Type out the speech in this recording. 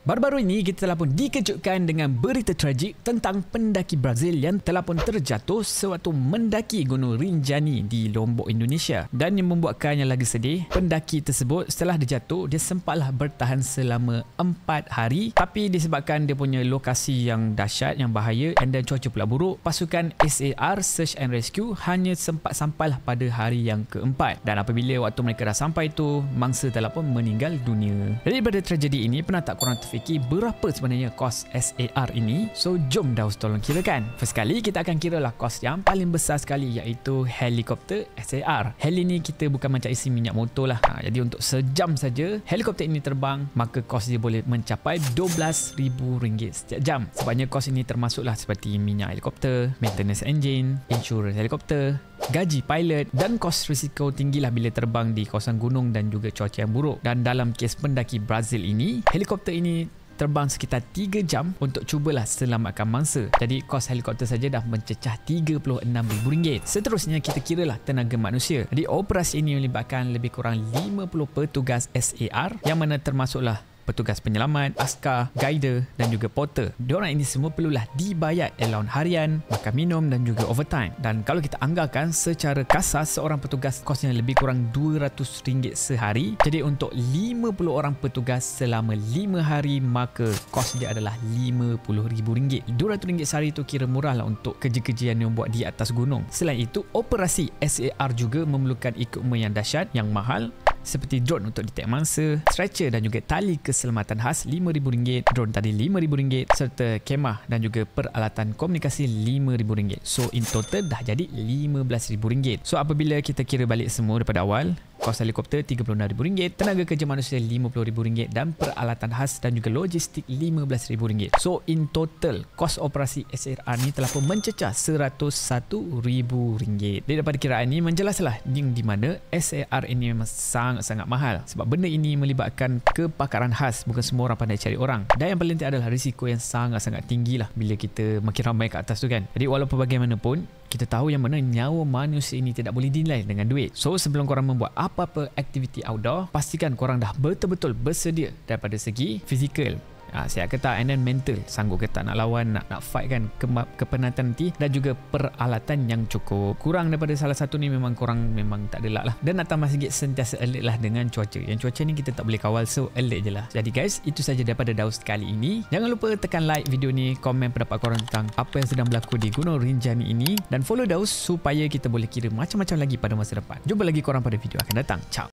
Baru-baru ini kita telah pun dikejutkan dengan berita tragik tentang pendaki Brazil yang telah pun terjatuh sewaktu mendaki Gunung Rinjani di Lombok, Indonesia. Dan yang membuatkannya lagi sedih, pendaki tersebut setelah dia jatuh, dia sempatlah bertahan selama 4 hari. Tapi disebabkan dia punya lokasi yang dahsyat, yang bahaya dan cuaca pula buruk, pasukan SAR Search and Rescue hanya sempat sampailah pada hari yang keempat. Dan apabila waktu mereka dah sampai tu, mangsa telah pun meninggal dunia. Daripada tragedi ini, pernah tak korang fikir berapa sebenarnya kos SAR ini? So jom Daus tolong kirakan. First kali kita akan kiralah kos yang paling besar sekali, iaitu helikopter SAR. Heli ni kita bukan macam isi minyak motor lah. Jadi untuk sejam saja helikopter ini terbang, maka kos dia boleh mencapai RM12,000 setiap jam. Sebabnya kos ini termasuklah seperti minyak helikopter, maintenance engine, insurans helikopter, gaji pilot dan kos risiko tinggilah bila terbang di kawasan gunung dan juga cuaca yang buruk. Dan dalam kes pendaki Brazil ini, helikopter ini terbang sekitar 3 jam untuk cubalah selamatkan mangsa. Jadi kos helikopter saja dah mencecah RM36,000. Seterusnya kita kiralah tenaga manusia. Jadi operasi ini melibatkan lebih kurang 50 petugas SAR yang mana termasuklah petugas penyelamat, askar, guider dan juga porter. Diorang ini semua perlulah dibayar allowance harian, makan minum dan juga overtime. Dan kalau kita anggarkan secara kasar, seorang petugas kosnya lebih kurang RM200 sehari. Jadi untuk 50 orang petugas selama 5 hari, maka kos dia adalah RM50,000. RM200 sehari itu kira murah lah untuk kerja-kerja yang buat di atas gunung. Selain itu, operasi SAR juga memerlukan equipment yang dahsyat, yang mahal, seperti drone untuk detek mangsa, stretcher dan juga tali keselamatan khas RM5,000, drone tadi RM5,000 serta kemah dan juga peralatan komunikasi RM5,000. So in total dah jadi RM15,000. So apabila kita kira balik semua daripada awal, kos helikopter RM36,000, tenaga kerja manusia RM50,000 dan peralatan khas dan juga logistik RM15,000. So in total kos operasi SAR ni telah pun mencecah RM101,000. Daripada kiraan ni menjelaslah yang di mana SAR ini memang sangat mahal, sebab benda ini melibatkan kepakaran khas, bukan semua orang pandai cari orang. Dan yang paling penting adalah risiko yang sangat tinggi lah bila kita makin ramai kat atas tu kan. Jadi walaupun bagaimanapun, kita tahu yang mana nyawa manusia ini tidak boleh dinilai dengan duit. So sebelum korang membuat apa-apa aktiviti outdoor, pastikan korang dah betul-betul bersedia daripada segi fizikal, sihat ke tak, and then mental, sanggup ke tak nak lawan, nak fight kan, kepenatan nanti, dan juga peralatan yang cukup. Kurang daripada salah satu ni memang korang memang tak ada luck lah. Dan nak tambah sikit, sentiasa alert lah dengan cuaca. Yang cuaca ni kita tak boleh kawal, so alert je lah. Jadi guys, itu saja daripada Daus kali ini. Jangan lupa tekan like video ni, komen pendapat korang tentang apa yang sedang berlaku di Gunung Rinjani ini, dan follow Daus supaya kita boleh kira macam-macam lagi pada masa depan. Jumpa lagi korang pada video akan datang. Ciao.